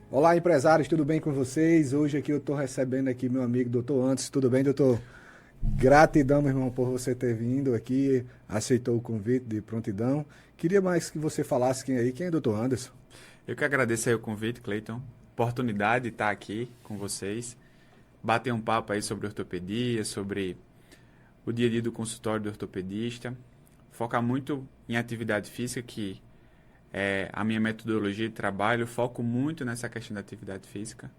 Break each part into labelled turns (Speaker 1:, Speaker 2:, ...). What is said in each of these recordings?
Speaker 1: Olá, empresários, tudo bem com vocês? Hoje aqui eu estou recebendo aqui meu amigo Dr. Anderson. Tudo bem, doutor? Gratidão, meu irmão, por você ter vindo aqui, aceitou o convite de prontidão. Queria mais que você falasse quem é Dr. Anderson?
Speaker 2: Eu que agradeço aí o convite, Cleiton. Oportunidade de estar aqui com vocês, bater um papo aí sobre ortopedia, sobre o dia a dia do consultório do ortopedista, focar muito em atividade física, que é a minha metodologia de trabalho, eu foco muito nessa questão da atividade física.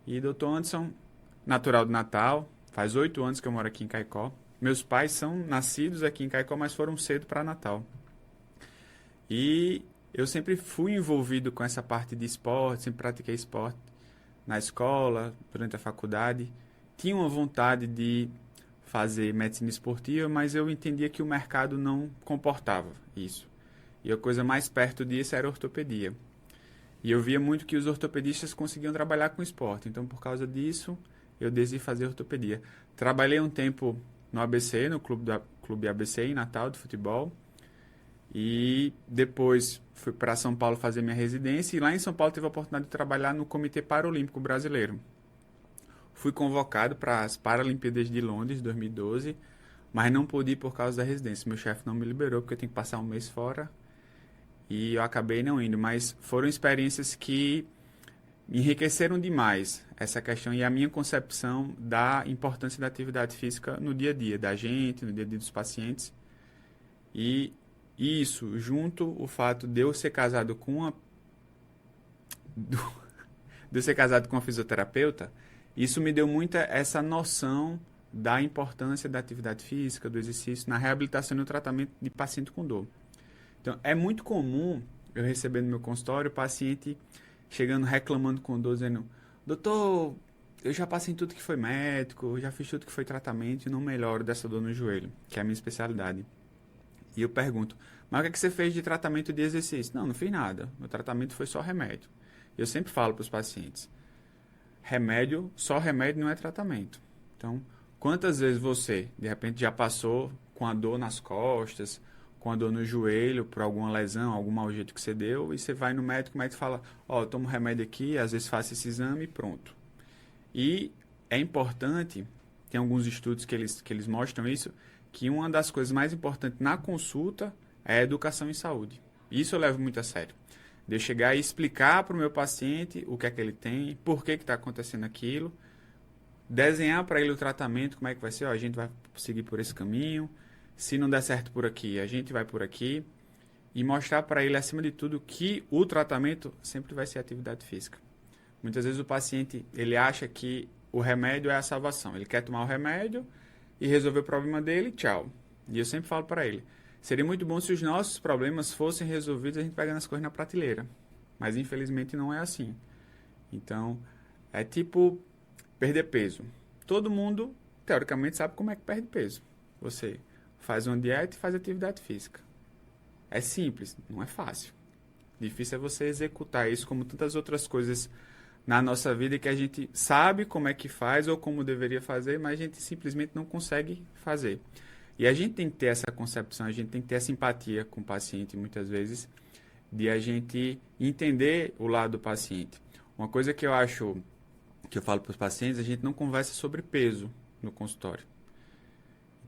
Speaker 2: E Dr. Anderson, natural do Natal, faz 8 anos que eu moro aqui em Caicó. Meus pais são nascidos aqui em Caicó, mas foram cedo para Natal. E eu sempre fui envolvido com essa parte de esporte, sempre pratiquei esporte na escola, durante a faculdade. Tinha uma vontade de fazer medicina esportiva, mas eu entendia que o mercado não comportava isso. E a coisa mais perto disso era a ortopedia. E eu via muito que os ortopedistas conseguiam trabalhar com esporte. Então, por causa disso, eu decidi fazer ortopedia. Trabalhei um tempo no ABC, no clube ABC, em Natal, de futebol. E depois fui para São Paulo fazer minha residência. E lá em São Paulo tive a oportunidade de trabalhar no Comitê Paralímpico Brasileiro. Fui convocado para as Paralimpíadas de Londres, 2012, mas não pude ir por causa da residência. Meu chefe não me liberou, porque eu tenho que passar um mês fora. E eu acabei não indo, mas foram experiências que me enriqueceram demais essa questão e a minha concepção da importância da atividade física no dia a dia da gente, no dia a dia dos pacientes. E isso, junto o fato de eu ser casado com uma de eu ser casado com uma fisioterapeuta, isso me deu muita essa noção da importância da atividade física, do exercício na reabilitação e no tratamento de paciente com dor. Então, é muito comum eu receber no meu consultório o paciente chegando reclamando com dor, dizendo: doutor, eu já passei em tudo que foi médico, já fiz tudo que foi tratamento e não melhoro dessa dor no joelho, que é a minha especialidade. E eu pergunto: mas o que é que você fez de tratamento de exercício? Não fiz nada. Meu tratamento foi só remédio. Eu sempre falo para os pacientes: só remédio não é tratamento. Então, quantas vezes você, de repente, já passou com a dor nas costas, com a dor no joelho, por alguma lesão, algum mau jeito que você deu, e você vai no médico, o médico fala: ó, toma um remédio aqui, às vezes faça esse exame e pronto. E é importante, tem alguns estudos que eles mostram isso, que uma das coisas mais importantes na consulta é a educação em saúde. Isso eu levo muito a sério. De eu chegar e explicar para o meu paciente o que é que ele tem, por que está acontecendo aquilo, desenhar para ele o tratamento, como é que vai ser, ó, a gente vai seguir por esse caminho, se não der certo por aqui, a gente vai por aqui, e mostrar para ele, acima de tudo, que o tratamento sempre vai ser atividade física. Muitas vezes o paciente, ele acha que o remédio é a salvação. Ele quer tomar o remédio e resolver o problema dele, tchau. E eu sempre falo para ele: seria muito bom se os nossos problemas fossem resolvidos, a gente pegando as coisas na prateleira. Mas infelizmente não é assim. Então, é tipo perder peso. Todo mundo, teoricamente, sabe como é que perde peso. Você faz uma dieta e faz atividade física. É simples, não é fácil. Difícil é você executar isso, como tantas outras coisas na nossa vida que a gente sabe como é que faz ou como deveria fazer, mas a gente simplesmente não consegue fazer. E a gente tem que ter essa concepção, a gente tem que ter essa empatia com o paciente, muitas vezes, de a gente entender o lado do paciente. Uma coisa que eu acho, que eu falo para os pacientes, a gente não conversa sobre peso no consultório.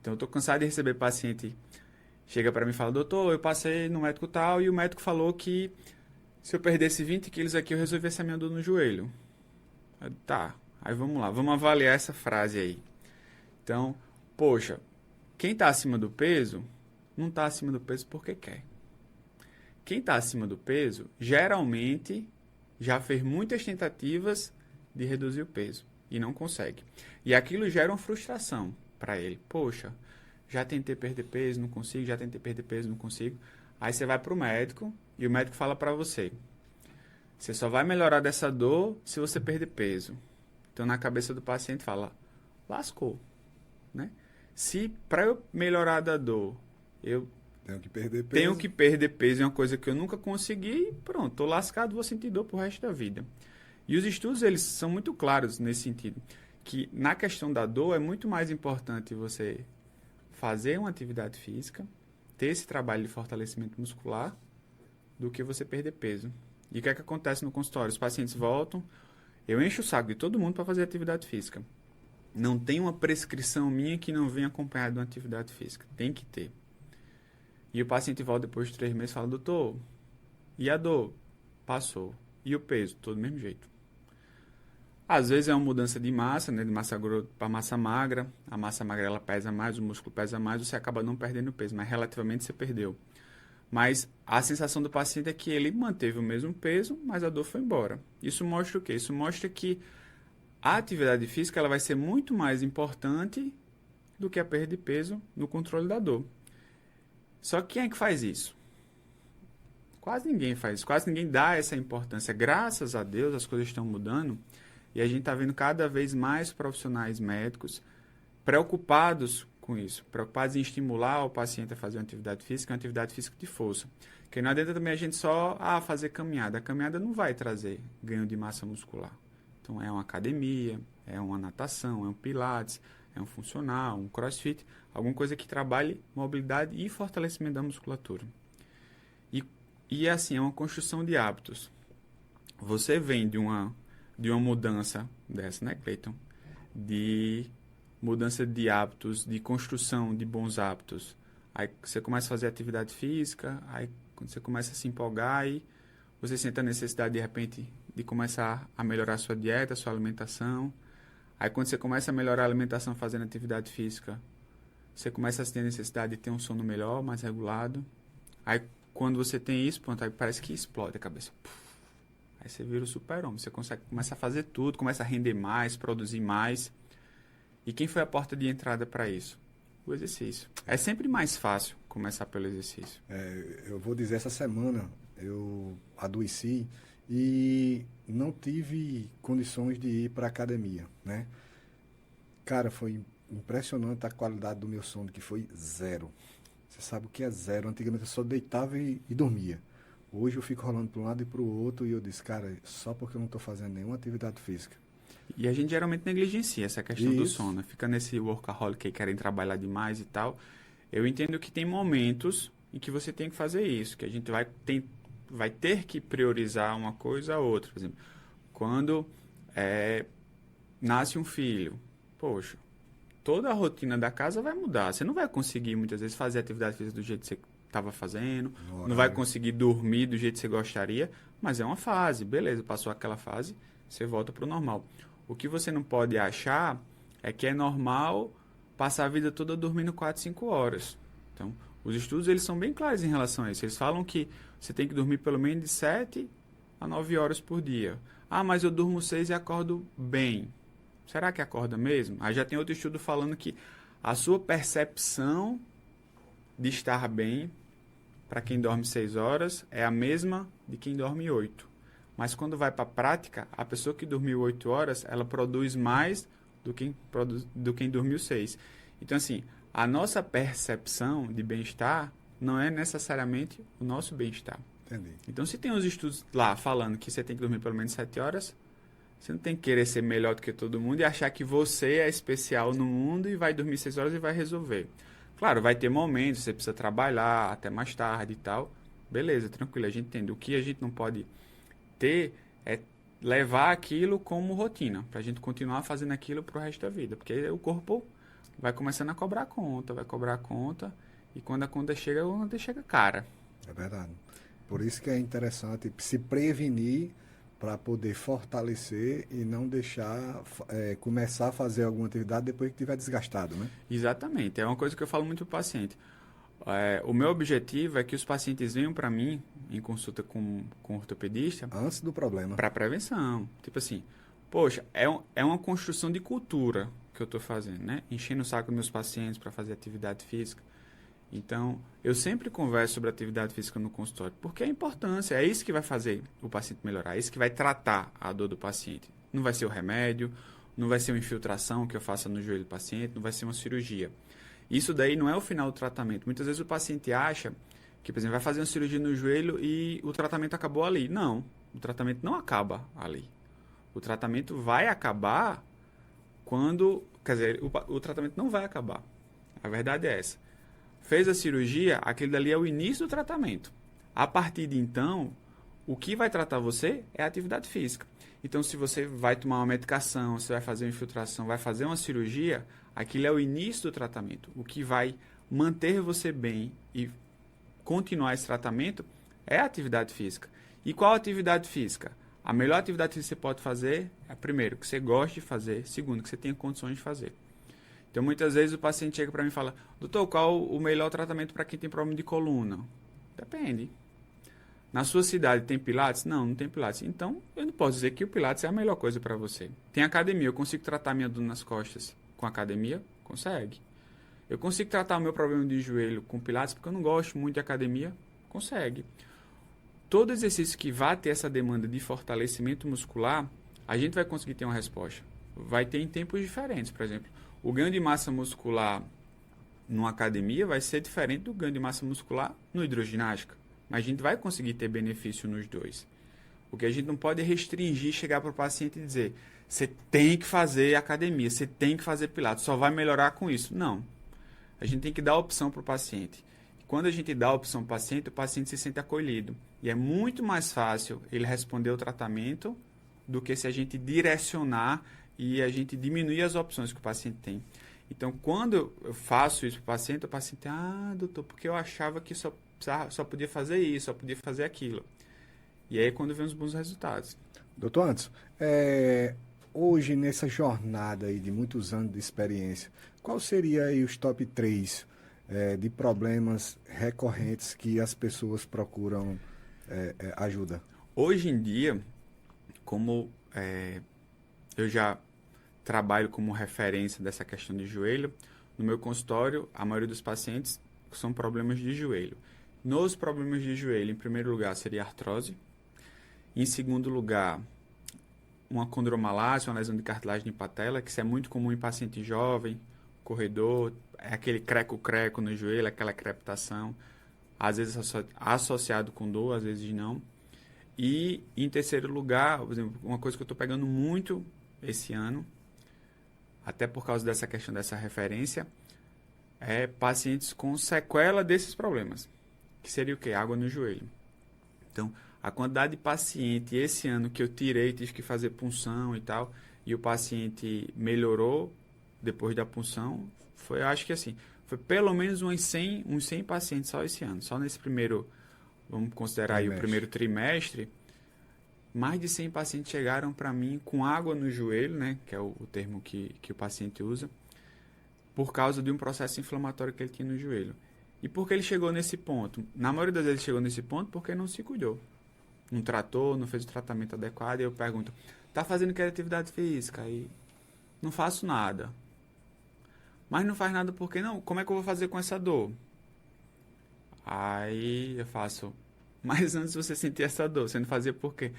Speaker 2: Então, eu estou cansado de receber paciente, chega para mim e fala: doutor, eu passei no médico tal e o médico falou que se eu perdesse 20 quilos aqui, eu resolvi essa minha dor no joelho. Tá, aí vamos lá, vamos avaliar essa frase aí. Então, poxa, quem está acima do peso, não está acima do peso porque quer. Quem está acima do peso, geralmente, já fez muitas tentativas de reduzir o peso e não consegue. E aquilo gera uma frustração para ele. Poxa, já tentei perder peso, não consigo, já tentei perder peso, não consigo. Aí você vai para o médico e o médico fala para você: você só vai melhorar dessa dor se você perder peso. Então, na cabeça do paciente fala: lascou, né? Se para eu melhorar da dor, eu tenho que perder peso, é uma coisa que eu nunca consegui, pronto, tô lascado, vou sentir dor pro resto da vida. E os estudos, eles são muito claros nesse sentido, que na questão da dor é muito mais importante você fazer uma atividade física, ter esse trabalho de fortalecimento muscular, do que você perder peso. E o que é que acontece no consultório? Os pacientes voltam, eu encho o saco de todo mundo para fazer atividade física. Não tem uma prescrição minha que não venha acompanhada de uma atividade física. Tem que ter. E o paciente volta depois de 3 meses e fala, doutor, e a dor? Passou. E o peso? Todo do mesmo jeito. Às vezes é uma mudança de massa, né, de massa grossa para massa magra. A massa magra ela pesa mais, o músculo pesa mais, você acaba não perdendo peso, mas relativamente você perdeu. Mas a sensação do paciente é que ele manteve o mesmo peso, mas a dor foi embora. Isso mostra o quê? Isso mostra que a atividade física ela vai ser muito mais importante do que a perda de peso no controle da dor. Só que quem é que faz isso? Quase ninguém faz isso, quase ninguém dá essa importância. Graças a Deus as coisas estão mudando e a gente está vendo cada vez mais profissionais médicos preocupados com isso, preocupados em estimular o paciente a fazer uma atividade física de força. Porque não adianta também a gente só fazer caminhada. A caminhada não vai trazer ganho de massa muscular. Então é uma academia, é uma natação, é um pilates, é um funcional, um crossfit, alguma coisa que trabalhe mobilidade e fortalecimento da musculatura. E assim, é uma construção de hábitos. Você vem de uma mudança dessa, né, Cleiton? De mudança de hábitos, de construção de bons hábitos. Aí você começa a fazer atividade física, aí quando você começa a se empolgar, aí você sente a necessidade, de repente, de começar a melhorar a sua dieta, a sua alimentação. Aí quando você começa a melhorar a alimentação fazendo atividade física, você começa a ter a necessidade de ter um sono melhor, mais regulado. Aí quando você tem isso, pronto, aí parece que explode a cabeça. Aí você vira o super-homem, você começa a fazer tudo, começa a render mais, produzir mais. E quem foi a porta de entrada para isso? O exercício. É sempre mais fácil começar pelo exercício.
Speaker 1: Eu vou dizer, essa semana eu adoeci e não tive condições de ir para a academia, né? Cara, foi impressionante a qualidade do meu sono, que foi zero. Você sabe o que é zero? Antigamente eu só deitava e dormia. Hoje eu fico rolando para um lado e para o outro e eu disse, cara, só porque eu não estou fazendo nenhuma atividade física.
Speaker 2: E a gente geralmente negligencia essa questão do sono. Fica nesse workaholic que querem trabalhar demais e tal. Eu entendo que tem momentos em que você tem que fazer isso, que a gente vai ter que priorizar uma coisa a outra. Por exemplo, quando nasce um filho, poxa, toda a rotina da casa vai mudar. Você não vai conseguir, muitas vezes, fazer atividade física do jeito que você estava fazendo, não vai conseguir dormir do jeito que você gostaria, mas é uma fase. Beleza, passou aquela fase, você volta para o normal. O que você não pode achar é que é normal passar a vida toda dormindo 4, 5 horas. Então, os estudos eles são bem claros em relação a isso. Eles falam que você tem que dormir pelo menos de 7 a 9 horas por dia. Ah, mas eu durmo 6 e acordo bem. Será que acorda mesmo? Aí já tem outro estudo falando que a sua percepção de estar bem para quem dorme 6 horas é a mesma de quem dorme 8. Mas quando vai para a prática, a pessoa que dormiu 8 horas, ela produz mais do quem dormiu 6. Então, assim, a nossa percepção de bem-estar não é necessariamente o nosso bem-estar.
Speaker 1: Entendi.
Speaker 2: Então, se tem os estudos lá falando que você tem que dormir pelo menos 7 horas, você não tem que querer ser melhor do que todo mundo e achar que você é especial no mundo e vai dormir 6 horas e vai resolver. Claro, vai ter momentos, você precisa trabalhar até mais tarde e tal. Beleza, tranquilo, a gente entende. O que a gente não pode ter é levar aquilo como rotina, para a gente continuar fazendo aquilo pro resto da vida, porque o corpo vai começando a cobrar conta, e quando a conta chega cara.
Speaker 1: É verdade. Por isso que é interessante se prevenir para poder fortalecer e não deixar começar a fazer alguma atividade depois que estiver desgastado, né?
Speaker 2: Exatamente, é uma coisa que eu falo muito para o paciente. O meu objetivo é que os pacientes venham para mim em consulta com o ortopedista
Speaker 1: antes do problema.
Speaker 2: Para prevenção. Tipo assim, poxa, é uma construção de cultura que eu estou fazendo, né? Enchendo o saco dos meus pacientes para fazer atividade física. Então, eu sempre converso sobre atividade física no consultório, porque é importância, é isso que vai fazer o paciente melhorar, é isso que vai tratar a dor do paciente. Não vai ser o remédio, não vai ser uma infiltração que eu faça no joelho do paciente, não vai ser uma cirurgia. Isso daí não é o final do tratamento. Muitas vezes o paciente acha que, por exemplo, vai fazer uma cirurgia no joelho e o tratamento acabou ali. Não, o tratamento não acaba ali. O tratamento vai acabar quando... Quer dizer, o tratamento não vai acabar. A verdade é essa. Fez a cirurgia, aquele dali é o início do tratamento. A partir de então, o que vai tratar você é a atividade física. Então, se você vai tomar uma medicação, se vai fazer uma infiltração, vai fazer uma cirurgia, aquilo é o início do tratamento. O que vai manter você bem e continuar esse tratamento é a atividade física. E qual atividade física? A melhor atividade que você pode fazer é, primeiro, que você goste de fazer, segundo, que você tenha condições de fazer. Então, muitas vezes o paciente chega para mim e fala: doutor, qual o melhor tratamento para quem tem problema de coluna? Depende. Na sua cidade tem pilates? Não, não tem pilates. Então, eu não posso dizer que o pilates é a melhor coisa para você. Tem academia, eu consigo tratar minha dor nas costas com academia? Consegue. Eu consigo tratar o meu problema de joelho com pilates porque eu não gosto muito de academia? Consegue. Todo exercício que vá ter essa demanda de fortalecimento muscular, a gente vai conseguir ter uma resposta. Vai ter em tempos diferentes, por exemplo. O ganho de massa muscular numa academia vai ser diferente do ganho de massa muscular no hidroginástica. Mas a gente vai conseguir ter benefício nos dois. O que a gente não pode é restringir, chegar para o paciente e dizer: você tem que fazer academia, você tem que fazer pilates, só vai melhorar com isso. Não. A gente tem que dar a opção para o paciente. Quando a gente dá a opção para o paciente se sente acolhido. E é muito mais fácil ele responder o tratamento do que se a gente direcionar e a gente diminuir as opções que o paciente tem. Então, quando eu faço isso para o paciente, doutor, porque eu achava que só podia fazer isso, só podia fazer aquilo. E aí é quando vem os bons resultados.
Speaker 1: Doutor Anderson, hoje nessa jornada aí de muitos anos de experiência, qual seria aí os top 3 de problemas recorrentes que as pessoas procuram ajuda?
Speaker 2: Hoje em dia, como eu já trabalho como referência dessa questão de joelho, no meu consultório, a maioria dos pacientes são problemas de joelho. Nos problemas de joelho, em primeiro lugar, seria artrose. Em segundo lugar, uma condromalácia, uma lesão de cartilagem de patela, que isso é muito comum em paciente jovem, corredor, é aquele creco-creco no joelho, aquela crepitação, às vezes associado com dor, às vezes não. E, em terceiro lugar, por exemplo, uma coisa que eu estou pegando muito esse ano, até por causa dessa questão dessa referência, é pacientes com sequela desses problemas, que seria o quê? Água no joelho. Então, a quantidade de paciente esse ano que eu tirei, tive que fazer punção e tal, e o paciente melhorou depois da punção, foi, eu acho que assim, foi pelo menos uns 100 pacientes só esse ano. Só nesse primeiro, vamos considerar aí o primeiro trimestre, mais de 100 pacientes chegaram para mim com água no joelho, né, que é o termo que o paciente usa, por causa de um processo inflamatório que ele tinha no joelho. E por que ele chegou nesse ponto? Na maioria das vezes ele chegou nesse ponto porque não se cuidou. Não tratou, não fez o tratamento adequado. E eu pergunto: tá fazendo que atividade física? Aí, não faço nada. Mas não faz nada porque não? Como é que eu vou fazer com essa dor? Aí eu faço: mas antes de você sentir essa dor, você não fazia por quê?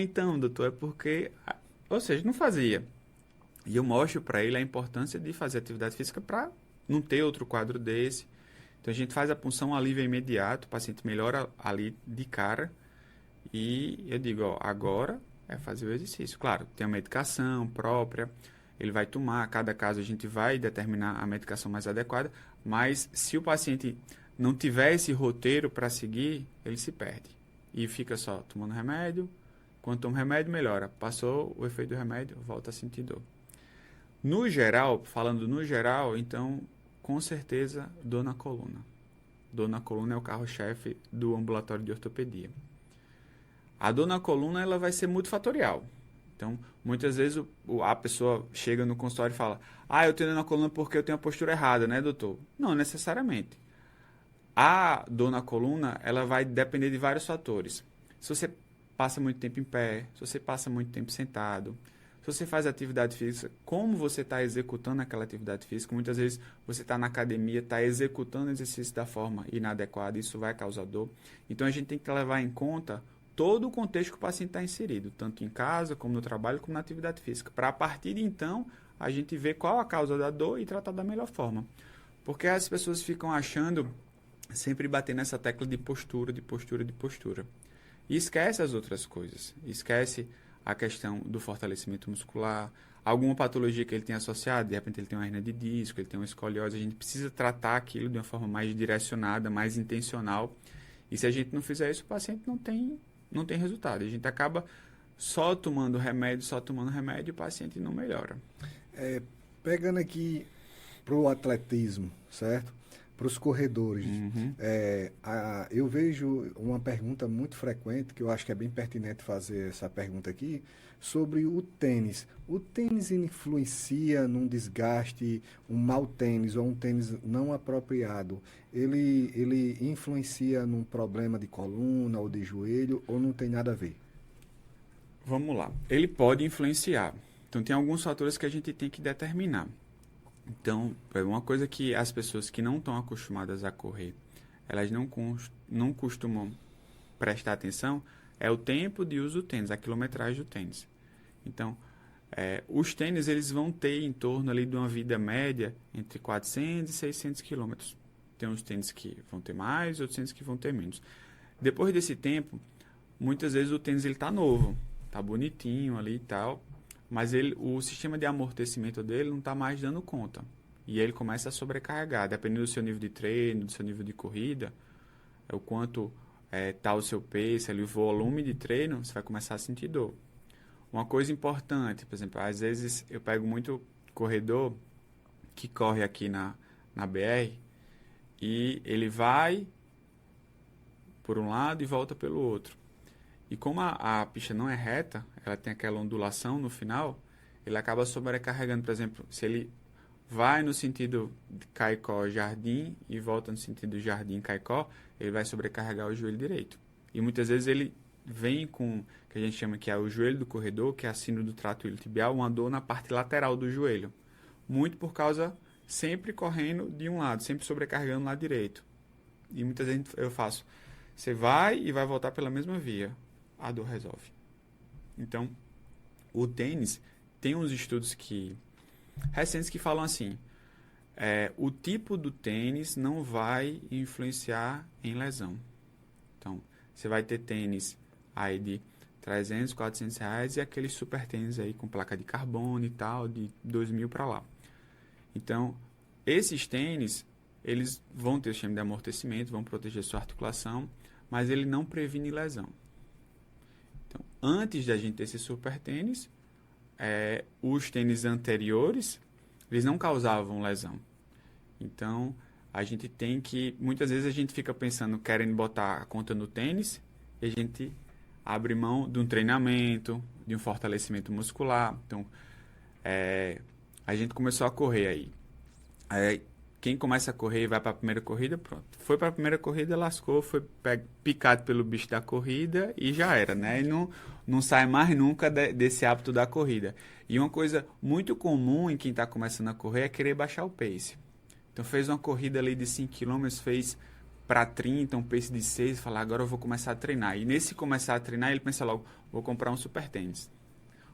Speaker 2: Então, doutor, é porque... Ou seja, não fazia. E eu mostro para ele a importância de fazer atividade física para não ter outro quadro desse. Então, a gente faz a punção, alívio imediato, o paciente melhora ali de cara. E eu digo, agora é fazer o exercício. Claro, tem a medicação própria, ele vai tomar, cada caso a gente vai determinar a medicação mais adequada, mas se o paciente não tiver esse roteiro para seguir, ele se perde. E fica só tomando remédio, quando toma remédio, melhora. Passou o efeito do remédio, volta a sentir dor. No geral, falando no geral, então, com certeza, dor na coluna. Dor na coluna é o carro-chefe do ambulatório de ortopedia. A dor na coluna ela vai ser multifatorial. Então, muitas vezes a pessoa chega no consultório e fala: eu tenho dor na coluna porque eu tenho a postura errada, né, doutor? Não necessariamente. A dor na coluna ela vai depender de vários fatores. Se você passa muito tempo em pé, se você passa muito tempo sentado, se você faz atividade física, como você está executando aquela atividade física. Muitas vezes você está na academia, está executando o exercício da forma inadequada, isso vai causar dor. Então, a gente tem que levar em conta todo o contexto que o paciente está inserido, tanto em casa, como no trabalho, como na atividade física, para a partir de então a gente ver qual a causa da dor e tratar da melhor forma. Porque as pessoas ficam achando, sempre batendo nessa tecla de postura, de postura, de postura. E esquece as outras coisas, esquece a questão do fortalecimento muscular, alguma patologia que ele tem associado, de repente ele tem uma hernia de disco, ele tem uma escoliose, a gente precisa tratar aquilo de uma forma mais direcionada, mais intencional, E se a gente não fizer isso, o paciente não tem resultado. A gente acaba só tomando remédio, e o paciente não melhora.
Speaker 1: Pegando aqui para o atletismo, certo? Para os corredores.
Speaker 2: Uhum.
Speaker 1: Eu vejo uma pergunta muito frequente, que eu acho que é bem pertinente fazer essa pergunta aqui, sobre o tênis. O tênis influencia num desgaste, um mau tênis ou um tênis não apropriado? Ele influencia num problema de coluna ou de joelho ou não tem nada a ver?
Speaker 2: Vamos lá. Ele pode influenciar. Então, tem alguns fatores que a gente tem que determinar. Então, uma coisa que as pessoas que não estão acostumadas a correr, elas não costumam prestar atenção, é o tempo de uso do tênis, a quilometragem do tênis. Então, os tênis eles vão ter em torno ali de uma vida média entre 400 e 600 quilômetros. Tem uns tênis que vão ter mais, outros tênis que vão ter menos. Depois desse tempo, muitas vezes o tênis está novo, está bonitinho ali e tal, mas o sistema de amortecimento dele não está mais dando conta. E ele começa a sobrecarregar, dependendo do seu nível de treino, do seu nível de corrida, o quanto está o seu pace, ali, o volume de treino, você vai começar a sentir dor. Uma coisa importante, por exemplo, às vezes eu pego muito corredor que corre aqui na BR e ele vai por um lado e volta pelo outro. E como a pista não é reta, ela tem aquela ondulação no final, ele acaba sobrecarregando. Por exemplo, se ele vai no sentido de Caicó-Jardim e volta no sentido Jardim-Caicó, ele vai sobrecarregar o joelho direito. E muitas vezes ele vem com, que a gente chama que é o joelho do corredor, que é a síndrome do trato iliotibial, uma dor na parte lateral do joelho. Muito por causa, sempre correndo de um lado, sempre sobrecarregando o lado direito. E muitas vezes eu faço, você vai e vai voltar pela mesma via. A dor resolve. Então, o tênis tem uns estudos recentes que falam assim, o tipo do tênis não vai influenciar em lesão. Então, você vai ter tênis aí de 300, 400 reais e aqueles super tênis aí com placa de carbono e tal, de 2.000 para lá. Então, esses tênis, eles vão ter o sistema de amortecimento, vão proteger sua articulação, mas ele não previne lesão. Então, antes da gente ter esse super tênis, os tênis anteriores, eles não causavam lesão. Então, a gente tem que... Muitas vezes a gente fica pensando, querendo botar a conta no tênis, e a gente abre mão de um treinamento, de um fortalecimento muscular. Então, a gente começou a correr aí. Quem começa a correr e vai para a primeira corrida, pronto. Foi para a primeira corrida, lascou, foi picado pelo bicho da corrida e já era, né? E não sai mais nunca desse hábito da corrida. E uma coisa muito comum em quem está começando a correr é querer baixar o pace. Então fez uma corrida ali de 5 km, fez para 30, um pace de 6, e fala, agora eu vou começar a treinar. E nesse começar a treinar, ele pensa logo, vou comprar um super tênis.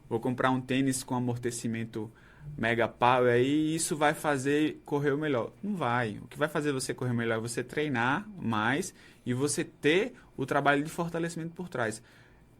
Speaker 2: Vou comprar um tênis com amortecimento mega power aí, e isso vai fazer correr o melhor. Não vai. O que vai fazer você correr melhor é você treinar mais e você ter o trabalho de fortalecimento por trás.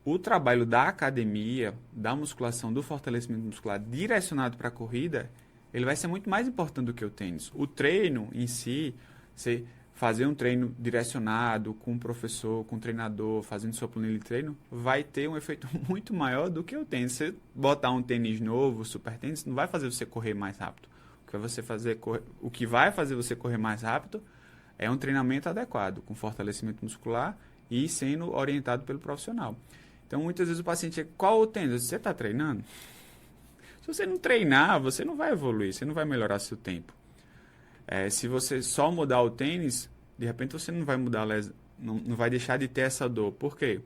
Speaker 2: O trabalho da academia, da musculação, do fortalecimento muscular direcionado para a corrida, ele vai ser muito mais importante do que o tênis. O treino em si, você fazer um treino direcionado com um professor, com um treinador, fazendo sua planilha de treino, vai ter um efeito muito maior do que o tênis. Você botar um tênis novo, super tênis, não vai fazer você correr mais rápido. O que vai fazer você correr mais rápido é um treinamento adequado, com fortalecimento muscular e sendo orientado pelo profissional. Então, muitas vezes o paciente qual o tênis? Você está treinando? Se você não treinar, você não vai evoluir, você não vai melhorar seu tempo. Se você só mudar o tênis, de repente você não vai mudar, não vai deixar de ter essa dor. Por quê?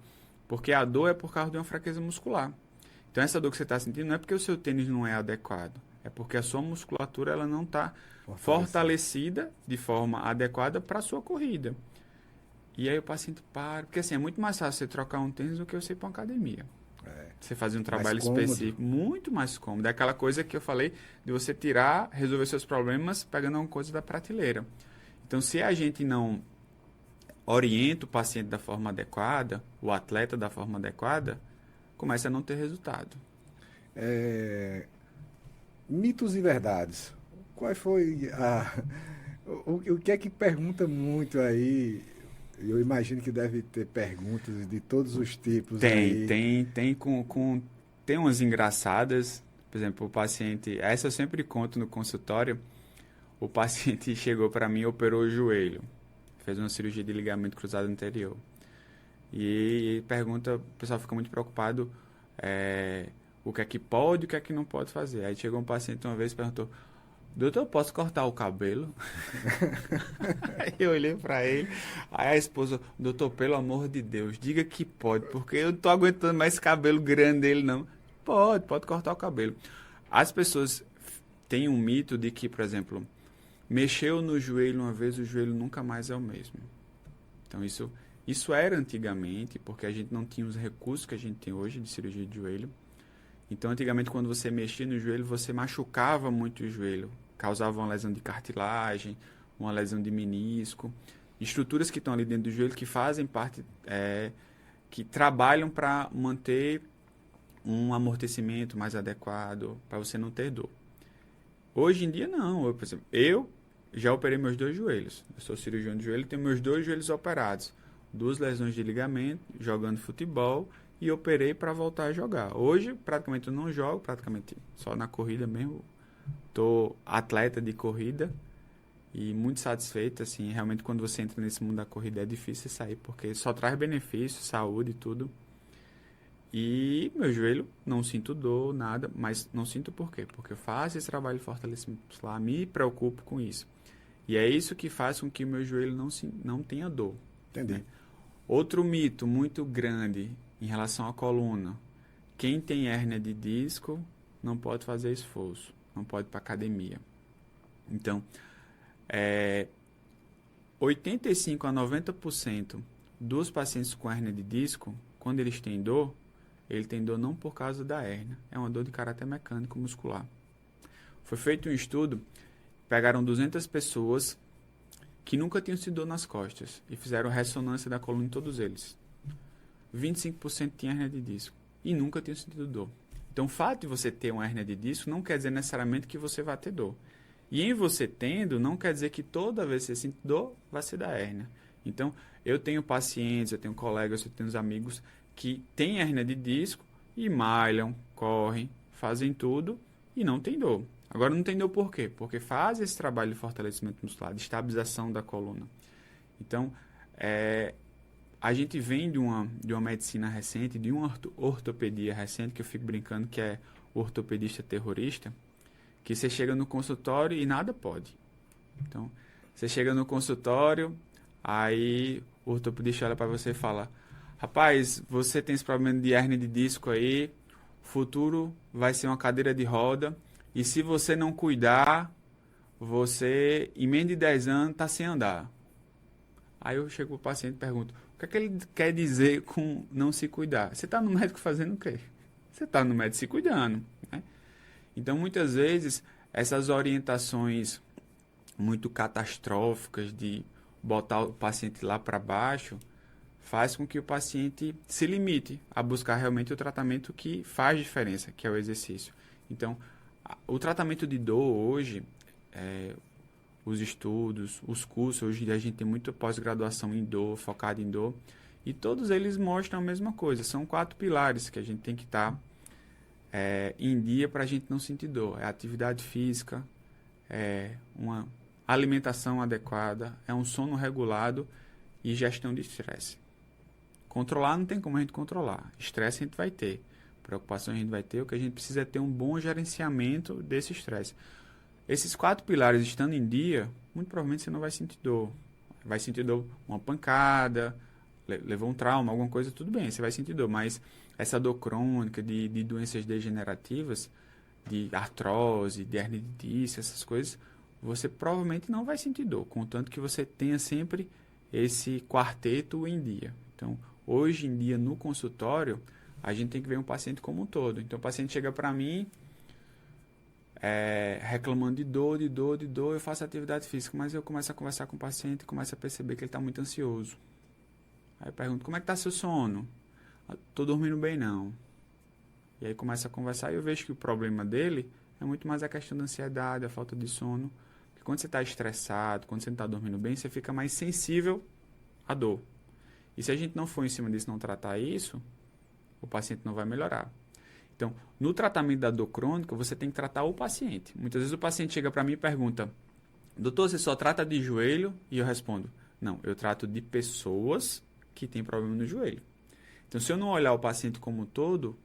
Speaker 2: Porque a dor é por causa de uma fraqueza muscular. Então essa dor que você está sentindo não é porque o seu tênis não é adequado, é porque a sua musculatura ela não está fortalecida de forma adequada para a sua corrida. E aí o paciente para, porque assim, é muito mais fácil você trocar um tênis do que você ir para uma academia. Você fazer um trabalho específico, muito mais cômodo. É aquela coisa que eu falei de você resolver seus problemas pegando alguma coisa da prateleira. Então, se a gente não orienta o paciente da forma adequada, o atleta da forma adequada, começa a não ter resultado.
Speaker 1: Mitos e verdades. Qual foi o que é que pergunta muito aí? Eu imagino que deve ter perguntas de todos os tipos
Speaker 2: Tem,
Speaker 1: aí.
Speaker 2: tem umas engraçadas. Por exemplo, o paciente, essa eu sempre conto no consultório. O paciente chegou para mim e operou o joelho. Fez uma cirurgia de ligamento cruzado anterior. E pergunta, o pessoal fica muito preocupado, o que é que pode e o que é que não pode fazer. Aí chegou um paciente uma vez e perguntou: doutor, eu posso cortar o cabelo? Aí eu olhei pra ele, aí a esposa: doutor, pelo amor de Deus, diga que pode, porque eu não tô aguentando mais esse cabelo grande dele, não. Pode cortar o cabelo. As pessoas têm um mito de que, por exemplo, mexeu no joelho uma vez, o joelho nunca mais é o mesmo. Então isso era antigamente, porque a gente não tinha os recursos que a gente tem hoje de cirurgia de joelho. Então, antigamente, quando você mexia no joelho, você machucava muito o joelho. Causava uma lesão de cartilagem, uma lesão de menisco. Estruturas que estão ali dentro do joelho que fazem parte, que trabalham para manter um amortecimento mais adequado, para você não ter dor. Hoje em dia, não. Por exemplo, eu já operei meus 2 joelhos. Eu sou cirurgião de joelho e tenho meus 2 joelhos operados. 2 lesões de ligamento, jogando futebol, e operei para voltar a jogar. Hoje, praticamente eu não jogo, praticamente só na corrida mesmo. Tô atleta de corrida e muito satisfeito, assim, realmente quando você entra nesse mundo da corrida é difícil sair, porque só traz benefícios, saúde e tudo. E meu joelho, não sinto dor, nada, mas não sinto por quê? Porque eu faço esse trabalho de fortalecimento muscular, me preocupo com isso. E é isso que faz com que o meu joelho não tenha dor.
Speaker 1: Entendi.
Speaker 2: Né? Outro mito muito grande em relação à coluna: quem tem hérnia de disco não pode fazer esforço, não pode ir para academia. Então, 85 a 90% dos pacientes com hérnia de disco, quando eles têm dor, ele tem dor não por causa da hérnia, é uma dor de caráter mecânico muscular. Foi feito um estudo, pegaram 200 pessoas que nunca tinham tido dor nas costas e fizeram ressonância da coluna em todos eles. 25% tinha hérnia de disco e nunca tinham sentido dor. Então, o fato de você ter uma hérnia de disco não quer dizer necessariamente que você vai ter dor. E em você tendo, não quer dizer que toda vez que você sente dor, vai ser da hérnia. Então, eu tenho pacientes, eu tenho colegas, eu tenho amigos que têm hérnia de disco e malham, correm, fazem tudo e não tem dor. Agora, não tem dor por quê? Porque faz esse trabalho de fortalecimento muscular, de estabilização da coluna. Então, a gente vem de uma medicina recente, de uma ortopedia recente, que eu fico brincando que é o ortopedista terrorista, que você chega no consultório e nada pode. Então, você chega no consultório, aí o ortopedista olha para você e fala: rapaz, você tem esse problema de hérnia de disco aí, o futuro vai ser uma cadeira de roda, e se você não cuidar, você, em menos de 10 anos, está sem andar. Aí eu chego para o paciente e pergunto: o que é que ele quer dizer com não se cuidar? Você está no médico fazendo o quê? Você está no médico se cuidando, né? Então, muitas vezes, essas orientações muito catastróficas de botar o paciente lá para baixo faz com que o paciente se limite a buscar realmente o tratamento que faz diferença, que é o exercício. Então, o tratamento de dor hoje, os estudos, os cursos, hoje a gente tem muita pós-graduação em dor, focada em dor, e todos eles mostram a mesma coisa. São 4 pilares que a gente tem que estar em dia para a gente não sentir dor. É atividade física, uma alimentação adequada, é um sono regulado e gestão de estresse. Controlar não tem como a gente controlar. Estresse a gente vai ter, preocupação a gente vai ter. O que a gente precisa é ter um bom gerenciamento desse estresse. Esses 4 pilares estando em dia, muito provavelmente você não vai sentir dor. Vai sentir dor, uma pancada, levou um trauma, alguma coisa, tudo bem, você vai sentir dor. Mas essa dor crônica de doenças degenerativas, de artrose, de hernia de disco, essas coisas, você provavelmente não vai sentir dor, contanto que você tenha sempre esse quarteto em dia. Então, hoje em dia, no consultório, a gente tem que ver um paciente como um todo. Então, o paciente chega para mim reclamando de dor, eu faço atividade física, mas eu começo a conversar com o paciente e começo a perceber que ele está muito ansioso. Aí eu pergunto: como é que está seu sono? Estou dormindo bem, não. E aí começa a conversar e eu vejo que o problema dele é muito mais a questão da ansiedade, a falta de sono. Porque quando você está estressado, quando você não está dormindo bem, você fica mais sensível a dor. E se a gente não for em cima disso, não tratar isso, o paciente não vai melhorar. Então, no tratamento da dor crônica, você tem que tratar o paciente. Muitas vezes o paciente chega para mim e pergunta: doutor, você só trata de joelho? E eu respondo: não, eu trato de pessoas que têm problema no joelho. Então, se eu não olhar o paciente como um todo,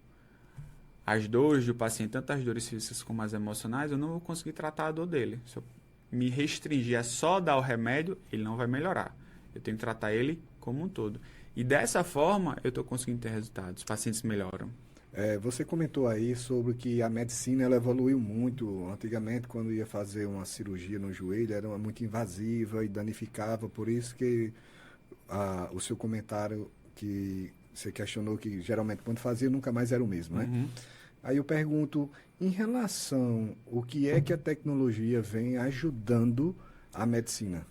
Speaker 2: as dores do paciente, tanto as dores físicas como as emocionais, eu não vou conseguir tratar a dor dele. Se eu me restringir a só dar o remédio, ele não vai melhorar. Eu tenho que tratar ele como um todo. E dessa forma, eu estou conseguindo ter resultados. Os pacientes melhoram.
Speaker 1: Você comentou aí sobre que a medicina ela evoluiu muito. Antigamente, quando ia fazer uma cirurgia no joelho, era muito invasiva e danificava. Por isso que o seu comentário que você questionou que geralmente quando fazia nunca mais era o mesmo, né?
Speaker 2: Uhum.
Speaker 1: Aí eu pergunto, em relação o que é que a tecnologia vem ajudando a medicina?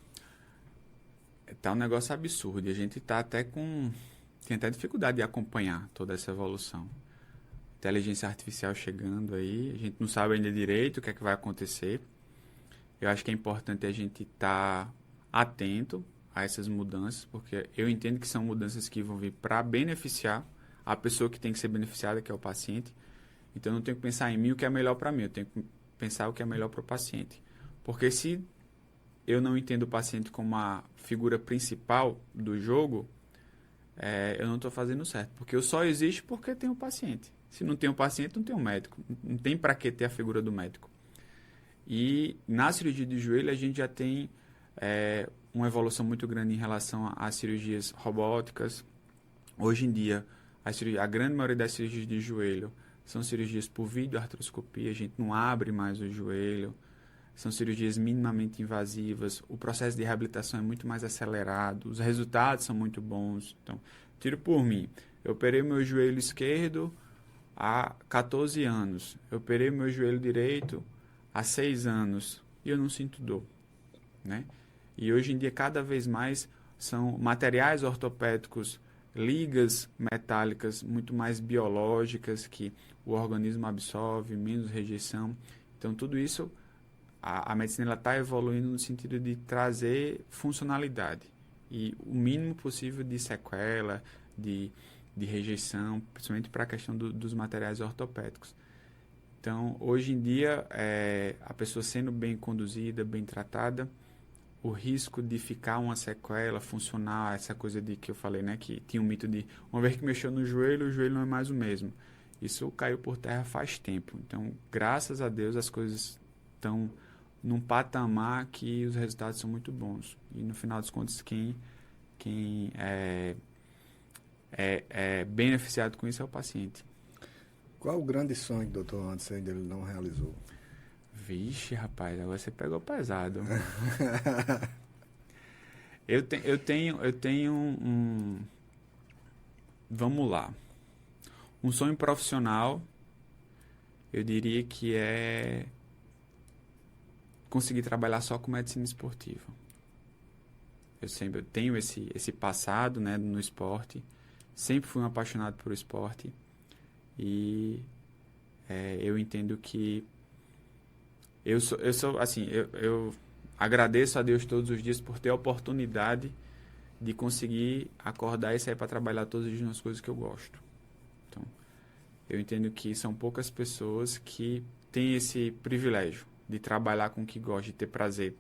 Speaker 2: Tá um negócio absurdo. E a gente tá até tem até dificuldade de acompanhar toda essa evolução. Inteligência artificial chegando aí, a gente não sabe ainda direito o que é que vai acontecer. Eu acho que é importante a gente estar atento a essas mudanças, porque eu entendo que são mudanças que vão vir para beneficiar a pessoa que tem que ser beneficiada, que é o paciente. Então eu não tenho que pensar em mim o que é melhor para mim, eu tenho que pensar o que é melhor para o paciente. Porque se eu não entendo o paciente como a figura principal do jogo, eu não estou fazendo certo. Porque eu só existo porque tem o paciente. Se não tem o paciente, não tem o médico. Não tem para que ter a figura do médico. E na cirurgia de joelho, a gente já tem uma evolução muito grande em relação às cirurgias robóticas. Hoje em dia, a grande maioria das cirurgias de joelho são cirurgias por videoartroscopia. A gente não abre mais o joelho. São cirurgias minimamente invasivas. O processo de reabilitação é muito mais acelerado. Os resultados são muito bons. Então, tiro por mim. Eu operei meu joelho esquerdo há 14 anos. Eu operei meu joelho direito há 6 anos. E eu não sinto dor, né? E hoje em dia, cada vez mais, são materiais ortopédicos, ligas metálicas muito mais biológicas, que o organismo absorve, menos rejeição. Então, tudo isso, a medicina está evoluindo no sentido de trazer funcionalidade e o mínimo possível de sequela, de rejeição, principalmente para a questão dos materiais ortopédicos. Então, hoje em dia, a pessoa sendo bem conduzida, bem tratada, o risco de ficar uma sequela funcional, essa coisa de que eu falei, né, que tinha um mito de uma vez que mexeu no joelho, o joelho não é mais o mesmo. Isso caiu por terra faz tempo. Então, graças a Deus, as coisas estão num patamar que os resultados são muito bons. E no final dos contos, quem é beneficiado com isso é o paciente.
Speaker 1: Qual o grande sonho que o Dr. Anderson ainda não realizou?
Speaker 2: Vixe, rapaz, agora você pegou pesado. Eu tenho vamos lá. Um sonho profissional, eu diria que é conseguir trabalhar só com medicina esportiva. Eu tenho esse passado, né, no esporte. Sempre fui um apaixonado por esporte. E eu entendo que eu sou assim, eu agradeço a Deus todos os dias por ter a oportunidade de conseguir acordar e sair para trabalhar todos os dias nas coisas que eu gosto. Então, eu entendo que são poucas pessoas que têm esse privilégio de trabalhar com o que gosta, de ter prazer.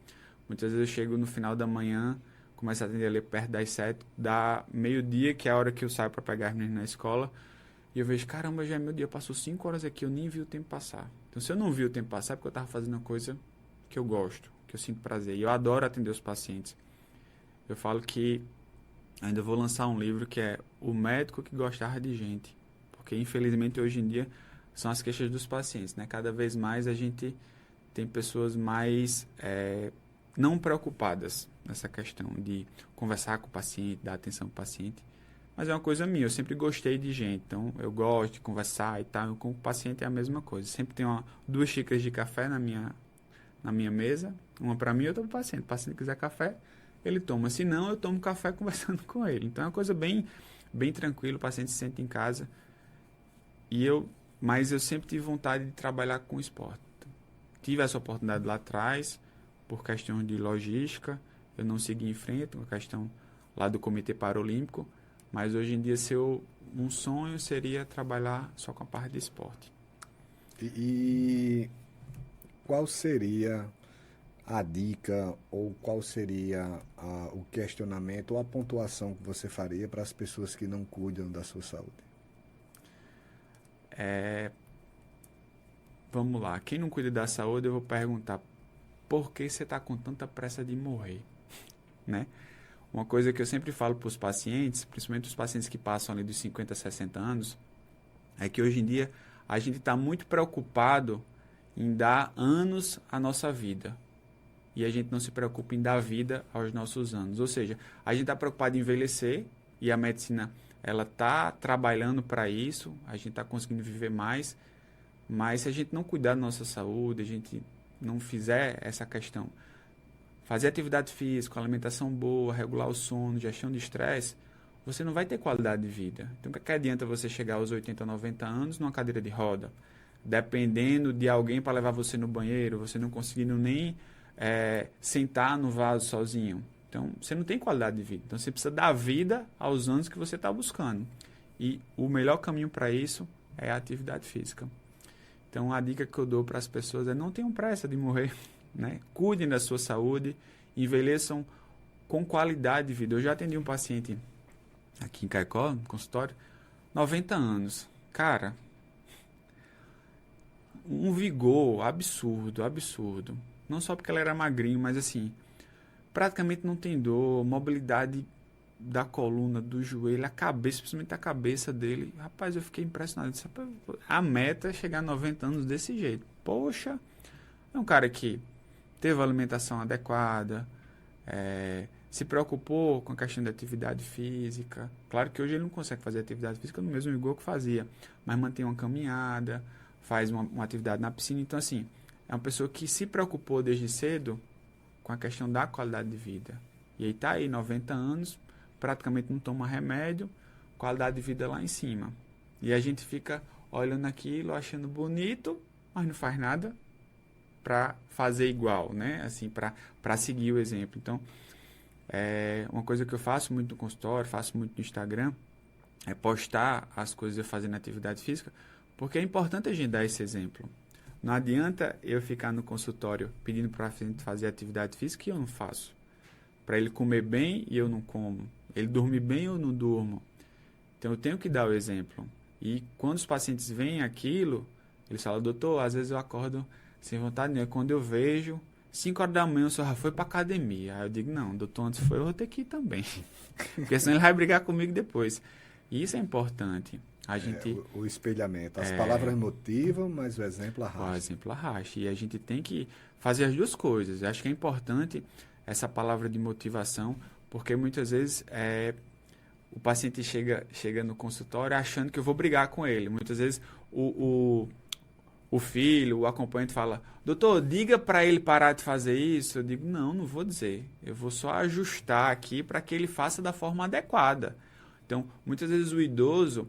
Speaker 2: Muitas vezes eu chego no final da manhã, começo a atender ali perto das 7, dá meio-dia, que é a hora que eu saio para pegar as meninas na escola, e eu vejo, caramba, já é meu dia, passou 5 horas aqui, eu nem vi o tempo passar. Então, se eu não vi o tempo passar, é porque eu estava fazendo uma coisa que eu gosto, que eu sinto prazer. E eu adoro atender os pacientes. Eu falo que ainda vou lançar um livro que é O Médico que Gostava de Gente. Porque, infelizmente, hoje em dia, são as queixas dos pacientes, né? Cada vez mais a gente tem pessoas mais não preocupadas nessa questão de conversar com o paciente, dar atenção para o paciente. Mas é uma coisa minha, eu sempre gostei de gente, então eu gosto de conversar e tal. Com o paciente é a mesma coisa. Sempre tenho 2 xícaras de café na minha mesa, uma para mim e outra para o paciente. Se o paciente quiser café, ele toma. Se não, eu tomo café conversando com ele. Então é uma coisa bem, bem tranquila, o paciente se sente em casa. Mas eu sempre tive vontade de trabalhar com esporte. Tive essa oportunidade lá atrás, por questão de logística, eu não segui em frente, uma questão lá do Comitê Paralímpico, mas hoje em dia um sonho seria trabalhar só com a parte de esporte.
Speaker 1: E qual seria a dica ou qual seria o questionamento ou a pontuação que você faria para as pessoas que não cuidam da sua saúde?
Speaker 2: Vamos lá, quem não cuida da saúde, eu vou perguntar, por que você está com tanta pressa de morrer? Né? Uma coisa que eu sempre falo para os pacientes, principalmente os pacientes que passam ali dos 50, 60 anos, é que hoje em dia a gente está muito preocupado em dar anos à nossa vida. E a gente não se preocupa em dar vida aos nossos anos. Ou seja, a gente está preocupado em envelhecer e a medicina ela está trabalhando para isso, a gente está conseguindo viver mais, mas se a gente não cuidar da nossa saúde, a gente não fizer essa questão, fazer atividade física, alimentação boa, regular o sono, gestão de estresse, você não vai ter qualidade de vida. Então, o que adianta você chegar aos 80, 90 anos numa cadeira de roda, dependendo de alguém para levar você no banheiro, você não conseguindo nem sentar no vaso sozinho. Então, você não tem qualidade de vida. Então, você precisa dar vida aos anos que você está buscando. E o melhor caminho para isso é a atividade física. Então, a dica que eu dou para as pessoas é não tenham pressa de morrer, né? Cuidem da sua saúde, envelheçam com qualidade de vida. Eu já atendi um paciente aqui em Caicó, no consultório, 90 anos. Cara, um vigor absurdo, absurdo. Não só porque ela era magrinho, mas assim, praticamente não tem dor, mobilidade da coluna, do joelho, a cabeça, principalmente a cabeça dele. Rapaz, eu fiquei impressionado. Disse, a meta é chegar a 90 anos desse jeito. Poxa, é um cara que teve a alimentação adequada, se preocupou com a questão da atividade física. Claro que hoje ele não consegue fazer atividade física no mesmo vigor que fazia, mas mantém uma caminhada, faz uma atividade na piscina. Então, assim, é uma pessoa que se preocupou desde cedo com a questão da qualidade de vida. E aí tá aí, 90 anos, praticamente não toma remédio, qualidade de vida lá em cima. E a gente fica olhando aquilo, achando bonito, mas não faz nada para fazer igual, né? Assim, para seguir o exemplo. Então, uma coisa que eu faço muito no consultório, faço muito no Instagram, é postar as coisas eu fazendo atividade física, porque é importante a gente dar esse exemplo. Não adianta eu ficar no consultório pedindo para a paciente fazer atividade física e eu não faço. Para ele comer bem e eu não como. Ele dormir bem e eu não durmo. Então eu tenho que dar o exemplo. E quando os pacientes veem aquilo, eles falam, doutor, às vezes eu acordo sem vontade nenhuma. Quando eu vejo, 5 horas da manhã o senhor já foi para academia. Aí eu digo, não, doutor, antes foi, eu vou ter que ir também. Porque senão ele vai brigar comigo depois. E isso é importante. A gente,
Speaker 1: o espelhamento. As palavras motivam, mas o exemplo arrasta.
Speaker 2: O exemplo arrasta. E a gente tem que fazer as duas coisas. Eu acho que é importante essa palavra de motivação, porque muitas vezes o paciente chega no consultório achando que eu vou brigar com ele. Muitas vezes o filho, o acompanhante fala, doutor, diga para ele parar de fazer isso. Eu digo, não vou dizer. Eu vou só ajustar aqui para que ele faça da forma adequada. Então, muitas vezes o idoso,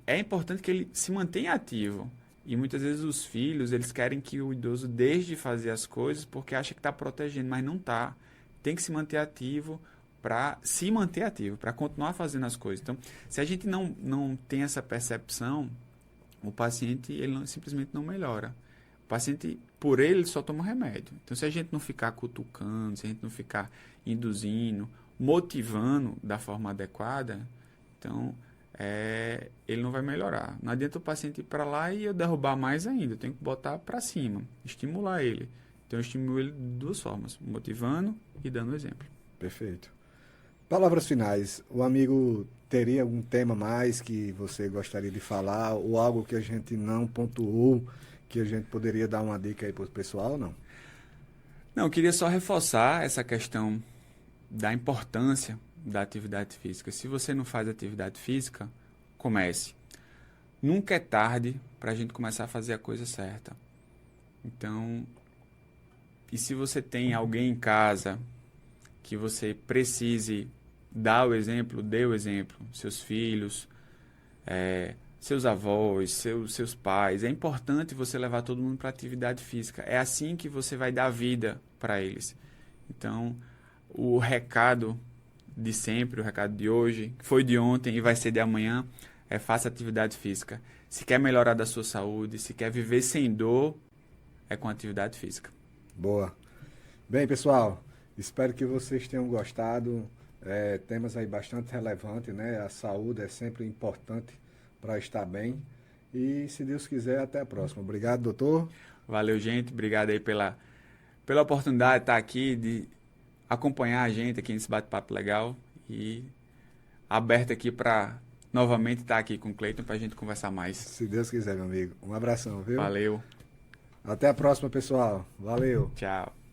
Speaker 2: é importante que ele se mantenha ativo. E muitas vezes os filhos, eles querem que o idoso deixe de fazer as coisas porque acha que está protegendo, mas não está. Tem que se manter ativo para se manter ativo, para continuar fazendo as coisas. Então, se a gente não tem essa percepção, o paciente simplesmente não melhora. O paciente, por ele só toma remédio. Então, se a gente não ficar cutucando, se a gente não ficar induzindo, motivando da forma adequada, então ele não vai melhorar. Não adianta o paciente ir para lá e eu derrubar mais ainda. Eu tenho que botar para cima, estimular ele. Então, eu estimulo ele de duas formas, motivando e dando exemplo.
Speaker 1: Perfeito. Palavras finais. O amigo teria algum tema mais que você gostaria de falar ou algo que a gente não pontuou, que a gente poderia dar uma dica aí para o pessoal ou não?
Speaker 2: Não, eu queria só reforçar essa questão da importância da atividade física. Se você não faz atividade física, comece. Nunca é tarde para a gente começar a fazer a coisa certa. Então, e se você tem alguém em casa que você precise dar o exemplo, dê o exemplo. Seus filhos, seus avós, seus pais. É importante você levar todo mundo para a atividade física. É assim que você vai dar vida para eles. Então, o recado de sempre, o recado de hoje, que foi de ontem e vai ser de amanhã, é faça atividade física. Se quer melhorar da sua saúde, se quer viver sem dor, é com atividade física.
Speaker 1: Boa. Bem, pessoal, espero que vocês tenham gostado. Temas aí bastante relevantes, né? A saúde é sempre importante para estar bem. E, se Deus quiser, até a próxima. Obrigado, doutor.
Speaker 2: Valeu, gente. Obrigado aí pela oportunidade de estar aqui, de acompanhar a gente aqui nesse bate-papo legal e aberto aqui para novamente estar aqui com o Cleiton para a gente conversar mais.
Speaker 1: Se Deus quiser, meu amigo. Um abração, viu?
Speaker 2: Valeu.
Speaker 1: Até a próxima, pessoal. Valeu.
Speaker 2: Tchau.